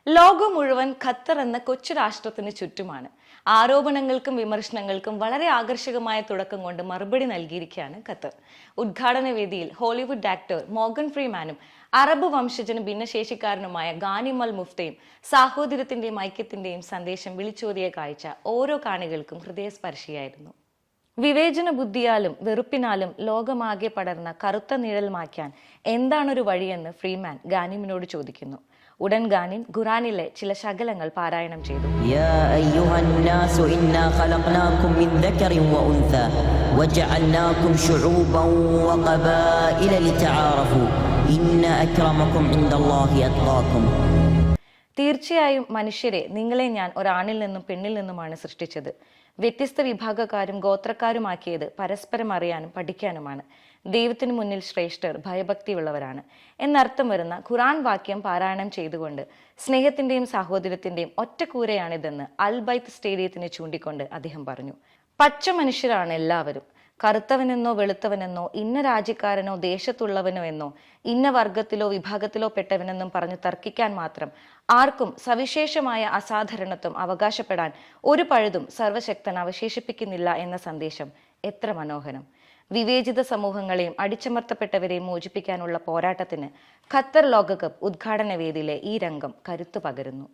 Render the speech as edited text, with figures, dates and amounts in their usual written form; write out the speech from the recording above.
ലോകം മുഴുവൻ ഖത്തർ എന്ന കൊച്ചു രാഷ്ട്രത്തിന് ചുറ്റുമാണ്. ആരോപണങ്ങൾക്കും വിമർശനങ്ങൾക്കും വളരെ ആകർഷകമായ തുടക്കം കൊണ്ട് മറുപടി നൽകിയിരിക്കുകയാണ് ഖത്തർ. ഉദ്ഘാടന വേദിയിൽ ഹോളിവുഡ് ആക്ടർ മോർഗൻ ഫ്രീമാനും അറബ് വംശജനും ഭിന്നശേഷിക്കാരനുമായ ഗാനിം അൽ മുഫ്തയും സാഹോദര്യത്തിന്റെയും ഐക്യത്തിന്റെയും സന്ദേശം വിളിച്ചോതിയ കാഴ്ച ഓരോ കാണികൾക്കും ഹൃദയസ്പർശിയായിരുന്നു. വിവേചന ബുദ്ധിയാലും വെറുപ്പിനാലും ലോകമാകെ പടർന്ന കറുത്ത നിഴൽ മായ്ക്കാൻ എന്താണൊരു വഴിയെന്ന് ഫ്രീമാൻ ഗാനിമിനോട് ചോദിക്കുന്നു. ഉടൻ ഗാനിം ഖുറാനിലെ ചില ശകലങ്ങൾ പാരായണം ചെയ്തു. തീർച്ചയായും മനുഷ്യരെ, നിങ്ങളെ ഞാൻ ഒരാണിൽ നിന്നും പെണ്ണിൽ നിന്നുമാണ് സൃഷ്ടിച്ചത്. വ്യത്യസ്ത വിഭാഗക്കാരും ഗോത്രക്കാരുമാക്കിയത് പരസ്പരം അറിയാനും പഠിക്കാനുമാണ്. ദൈവത്തിനു മുന്നിൽ ശ്രേഷ്ഠർ ഭയഭക്തിയുള്ളവരാണ് എന്നർത്ഥം വരുന്ന ഖുറാൻ വാക്യം പാരായണം ചെയ്തുകൊണ്ട് സ്നേഹത്തിന്റെയും സാഹോദര്യത്തിന്റെയും ഒറ്റക്കൂരയാണിതെന്ന് അൽ ബൈത്ത് സ്റ്റേഡിയത്തിനെ ചൂണ്ടിക്കൊണ്ട് അദ്ദേഹം പറഞ്ഞു. പച്ച മനുഷ്യരാണ് എല്ലാവരും. കറുത്തവനെന്നോ വെളുത്തവനെന്നോ ഇന്ന രാജ്യക്കാരനോ ദേശത്തുള്ളവനോ എന്നോ ഇന്ന വർഗത്തിലോ വിഭാഗത്തിലോ പെട്ടവനെന്നും പറഞ്ഞു തർക്കിക്കാൻ മാത്രം ആർക്കും സവിശേഷമായ അസാധാരണത്വം അവകാശപ്പെടാൻ ഒരു പഴുതും സർവശക്തൻ അവശേഷിപ്പിക്കുന്നില്ല എന്ന സന്ദേശം എത്ര മനോഹരം! വിവേചിത സമൂഹങ്ങളെയും അടിച്ചമർത്തപ്പെട്ടവരെയും മോചിപ്പിക്കാനുള്ള പോരാട്ടത്തിന് ഖത്തർ ലോകകപ്പ് ഉദ്ഘാടന വേദിയിലെ ഈ രംഗം കരുത്തു പകരുന്നു.